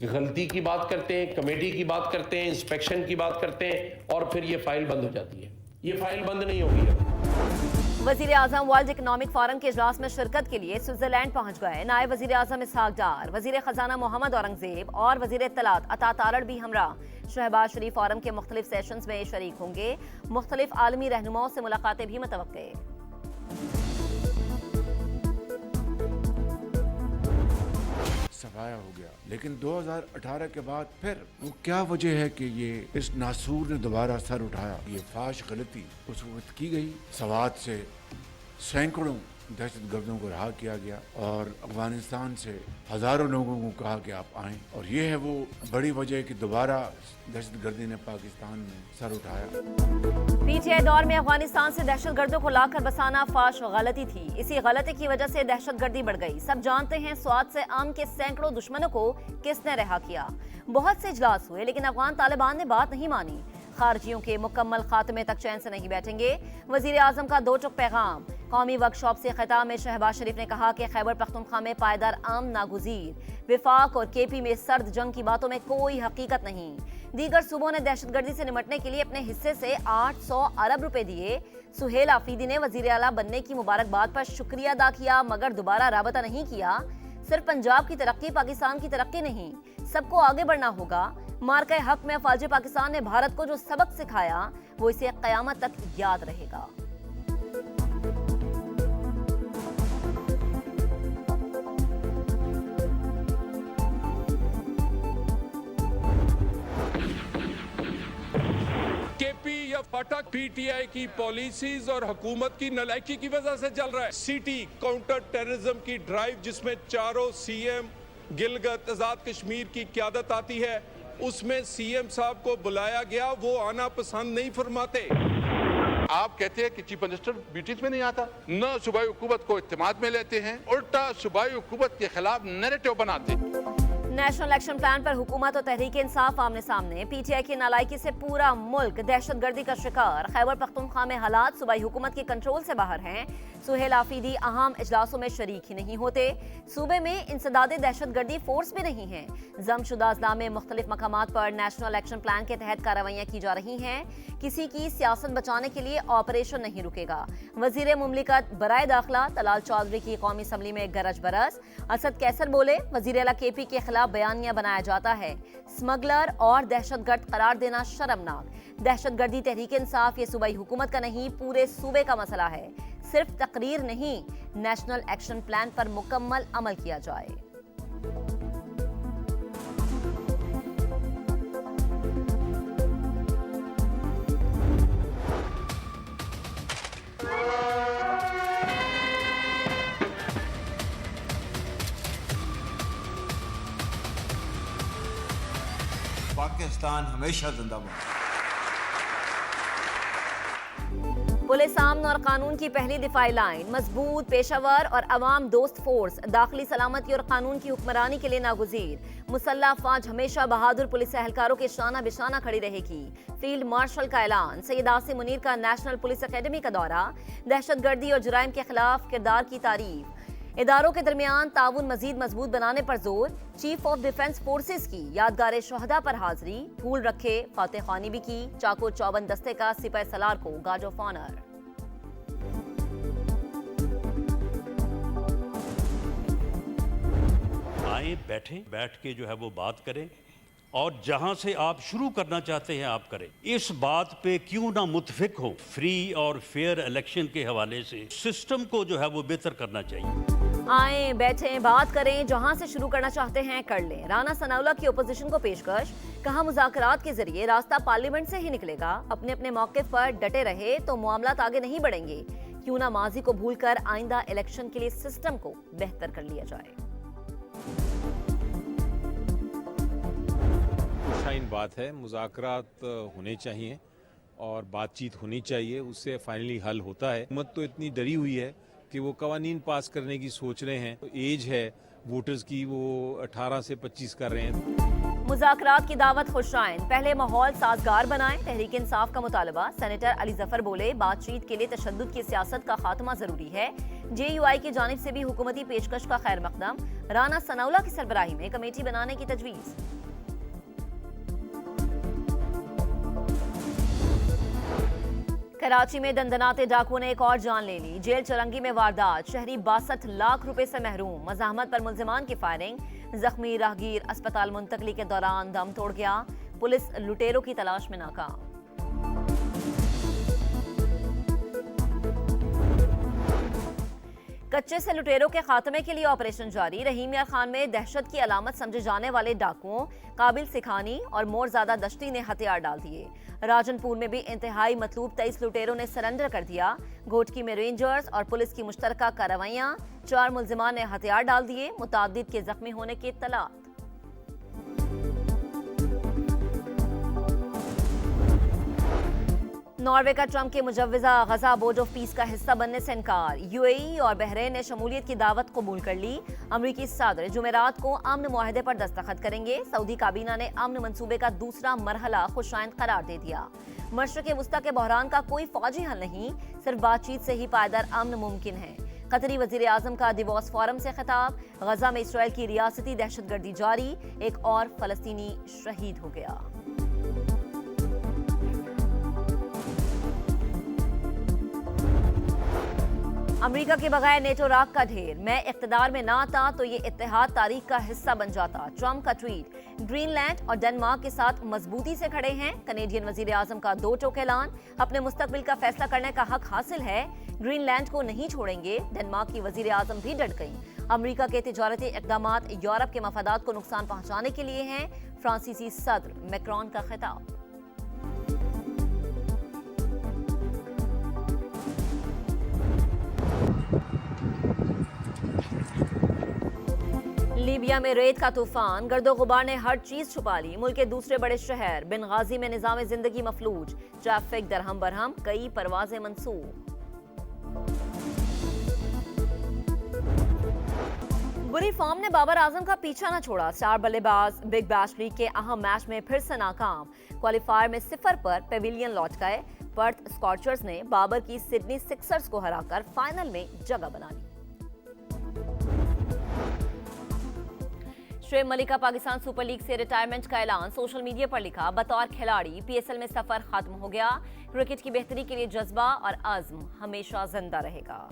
غلطی کی بات کرتے ہیں، کمیٹی کی بات کرتے ہیں، انسپیکشن کی بات کرتے ہیں اور پھر یہ فائل بند ہو جاتی ہے. یہ فائل بند نہیں ہوگی اب. وزیر اعظم ورلڈ اکنامک فورم کے اجلاس میں شرکت کے لیے سوئٹزرلینڈ پہنچ گئے. نائب وزیر اعظم اسحاق ڈار، وزیر خزانہ محمد اورنگزیب اور وزیر اطلاعات عطا تارڑ بھی ہمراہ. شہباز شریف فورم کے مختلف سیشنز میں شریک ہوں گے. مختلف عالمی رہنماؤں سے ملاقاتیں بھی متوقع. صفایا ہو گیا، لیکن 2018 کے بعد پھر وہ کیا وجہ ہے کہ یہ اس ناسور نے دوبارہ سر اٹھایا؟ یہ فاش غلطی اس وقت کی گئی. سوات سے سینکڑوں دہشت گردوں کو رہا کیا گیا اور افغانستان سے ہزاروں لوگوں کو کہا کہ آپ آئیں، اور یہ ہے وہ بڑی وجہ کہ دوبارہ دہشت گردی نے پاکستان میں سر اٹھایا. پی ٹی آئی دور میں افغانستان سے دہشت گردوں کو لا کر بسانا فاش غلطی تھی. اسی غلطی کی وجہ سے دہشت گردی بڑھ گئی. سب جانتے ہیں سوات سے عام کے سینکڑوں دشمنوں کو کس نے رہا کیا. بہت سے اجلاس ہوئے لیکن افغان طالبان نے بات نہیں مانی. خارجیوں کے مکمل خاتمے تک چین سے نہیں بیٹھیں گے. وزیر اعظم کا 2 ٹک پیغام. قومی ورکشاپ سے خطاب میں شہباز شریف نے کہا کہ خیبر پختونخوا میں پائیدار امن ناگزیر. وفاق اور کے پی میں سرد جنگ کی باتوں میں کوئی حقیقت نہیں. دیگر صوبوں نے دہشت گردی سے نمٹنے کے لیے اپنے حصے سے 800 ارب روپے دیے. سہیل آفریدی نے وزیر اعلیٰ بننے کی مبارکباد پر شکریہ ادا کیا مگر دوبارہ رابطہ نہیں کیا. صرف پنجاب کی ترقی پاکستان کی ترقی نہیں، سب کو آگے بڑھنا ہوگا. مارکہ حق میں فوج پاکستان نے بھارت کو جو سبق سکھایا وہ اسے قیامت تک یاد رہے گا. کے پی یا پٹک پی ٹی آئی کی پالیسیز اور حکومت کی نالائکی کی وجہ سے چل رہا ہے. سٹی کاؤنٹر ٹیررزم کی ڈرائیو جس میں چاروں سی ایم گلگت آزاد کشمیر کی قیادت آتی ہے، اس میں سی ایم صاحب کو بلایا گیا، وہ آنا پسند نہیں فرماتے. آپ کہتے ہیں کہ چیف منسٹر میٹنگز میں نہیں آتا، نہ صوبائی حکومت کو اعتماد میں لیتے ہیں، الٹا صوبائی حکومت کے خلاف نیریٹو بناتے ہیں. نیشنل ایکشن پلان پر حکومت اور تحریک انصاف آمنے سامنے. پی ٹی آئی کی نالائکی سے پورا ملک دہشت گردی کا شکار. خیبر پختونخوا میں حالات صوبائی حکومت کے کنٹرول سے باہر ہیں. سہیل آفریدی اہم اجلاسوں میں شریک ہی نہیں ہوتے. صوبے میں انسداد دہشت گردی فورس بھی نہیں ہے. ضم شدہ اضلاع میں مختلف مقامات پر نیشنل ایکشن پلان کے تحت کارروائیاں کی جا رہی ہیں. کسی کی سیاست بچانے کے لیے آپریشن نہیں رکے گا. وزیر مملکت برائے داخلہ طلال چودھری کی قومی اسمبلی میں گرج برس. اسد کیسر بولے وزیر اعلیٰ کے پی کے خلاف بیانیہ بنایا جاتا ہے. اسمگلر اور دہشت گرد قرار دینا شرمناک. دہشت گردی تحریک انصاف یہ صوبائی حکومت کا نہیں پورے صوبے کا مسئلہ ہے. صرف تقریر نہیں، نیشنل ایکشن پلان پر مکمل عمل کیا جائے. پاکستان ہمیشہ زندہ باد. پولیس امن اور قانون کی پہلی دفاعی لائن. مضبوط، پیشہ ور اور عوام دوست فورس داخلی سلامتی اور قانون کی حکمرانی کے لیے ناگزیر. مسلح افواج ہمیشہ بہادر پولیس اہلکاروں کے شانہ بشانہ کھڑی رہے گی. فیلڈ مارشل کا اعلان. سید عاصم منیر کا نیشنل پولیس اکیڈمی کا دورہ. دہشت گردی اور جرائم کے خلاف کردار کی تعریف. اداروں کے درمیان تعاون مزید مضبوط بنانے پر زور. چیف آف ڈیفنس فورسز کی یادگار شہداء پر حاضری. پھول رکھے، فاتح خوانی بھی کی. چاکو چوبند دستے کا سپہ سالار کو گارڈ آف آنر. آئیں، بیٹھیں، بیٹھ کے جو ہے وہ بات کریں اور جہاں سے آپ شروع کرنا چاہتے ہیں آپ کریں. اس بات پہ کیوں نہ متفق ہو. فری اور فیئر الیکشن کے حوالے سے سسٹم کو جو ہے وہ بہتر کرنا چاہیے. آئیں، بیٹھیں، بات کریں، جہاں سے شروع کرنا چاہتے ہیں کر لیں. رانا ثناءاللہ کی اپوزیشن کو پیشکش. کہا مذاکرات کے ذریعے راستہ پارلیمنٹ سے ہی نکلے گا. اپنے اپنے موقف پر ڈٹے رہے تو معاملات آگے نہیں بڑھیں گے. کیوں نہ ماضی کو بھول کر آئندہ الیکشن کے لیے سسٹم کو بہتر کر لیا جائے. شائن بات ہے، مذاکرات ہونے چاہیے اور بات چیت ہونی چاہیے، اس سے فائنلی حل ہوتا ہے. حکومت تو اتنی ڈری ہوئی ہے کہ وہ قوانین پاس کرنے کی سوچ رہے ہیں. ایج ہے ووٹرز کی وہ 18 سے 25 کر رہے ہیں. مذاکرات کی دعوت خوشائند، پہلے ماحول سازگار بنائیں، تحریک انصاف کا مطالبہ۔ سینیٹر علی ظفر بولے بات چیت کے لیے تشدد کی سیاست کا خاتمہ ضروری ہے۔ جے یو آئی کی جانب سے بھی حکومتی پیشکش کا خیر مقدم۔ رانا ثناءاللہ کی سربراہی میں کمیٹی بنانے کی تجویز۔ کراچی میں دندناتے ڈاکو نے ایک اور جان لے لی، جیل چرنگی میں واردات، شہری 62 لاکھ روپے سے محروم، مزاحمت پر ملزمان کی فائرنگ، زخمی راہگیر اسپتال منتقلی کے دوران دم توڑ گیا، پولیس لٹیروں کی تلاش میں ناکام۔ کچے سے لٹیروں کے خاتمے کے لیے آپریشن جاری، رحیم یار خان میں دہشت کی علامت سمجھے جانے والے ڈاکوؤں قابل سکھانی اور مورزادہ دشتی نے ہتھیار ڈال دیے۔ راجن پور میں بھی انتہائی مطلوب 23 لٹیروں نے سرنڈر کر دیا، گھوٹکی میں رینجرز اور پولیس کی مشترکہ کارروائیاں، 4 ملزمان نے ہتھیار ڈال دیے، متعدد کے زخمی ہونے کی اطلاعات۔ ناروے کا ٹرمپ کے مجوزہ غزہ بورڈ آف پیس کا حصہ بننے سے انکار، یو اے ای اور بحرین نے شمولیت کی دعوت قبول کر لی۔ امریکی صدر جمعرات کو امن معاہدے پر دستخط کریں گے، سعودی کابینہ نے امن منصوبے کا دوسرا مرحلہ خوشائند قرار دے دیا۔ مشرق وسطی کے بحران کا کوئی فوجی حل نہیں، صرف بات چیت سے ہی پائیدار امن ممکن ہے۔ قطری وزیر اعظم کا دیووس فورم سے خطاب، غزہ میں اسرائیل کی ریاستی دہشت گردی جاری، ایک اور فلسطینی شہید ہو گیا۔ امریکہ کے بغیر نیٹو راک کا ڈھیر، میں اقتدار میں نہ آتا تو یہ اتحاد تاریخ کا حصہ بن جاتا، ٹرمپ کا ٹویٹ۔ گرین لینڈ اور ڈنمارک کے ساتھ مضبوطی سے کھڑے ہیں، کینیڈین وزیر اعظم کا 2 ٹوک اعلان، اپنے مستقبل کا فیصلہ کرنے کا حق حاصل ہے، گرین لینڈ کو نہیں چھوڑیں گے، ڈنمارک کی وزیر اعظم بھی ڈٹ گئیں۔ امریکہ کے تجارتی اقدامات یورپ کے مفادات کو نقصان پہنچانے کے لیے ہیں، فرانسیسی صدر میکرون کا خطاب۔ لیبیا میں ریت کا طوفان، گرد و غبار نے ہر چیز چھپا لی، ملک کے دوسرے بڑے شہر بنغازی میں نظام زندگی مفلوج، ٹریفک درہم برہم، کئی پروازیں منسوخ۔ بری فارم نے بابر اعظم کا پیچھا نہ چھوڑا، اسٹار بلے باز بگ بیش لیگ کے اہم میچ میں پھر سے ناکام، کوالیفائر میں 0 پر پیویلین لوٹ گئے، پرتھ اسکارچرز نے بابر کی سڈنی سکسرز کو ہرا کر فائنل میں جگہ بنا لی۔ شعیب ملک کا پاکستان سپر لیگ سے ریٹائرمنٹ کا اعلان، سوشل میڈیا پر لکھا بطور کھلاڑی پی ایس ایل میں سفر ختم ہو گیا، کرکٹ کی بہتری کے لیے جذبہ اور عزم ہمیشہ زندہ رہے گا۔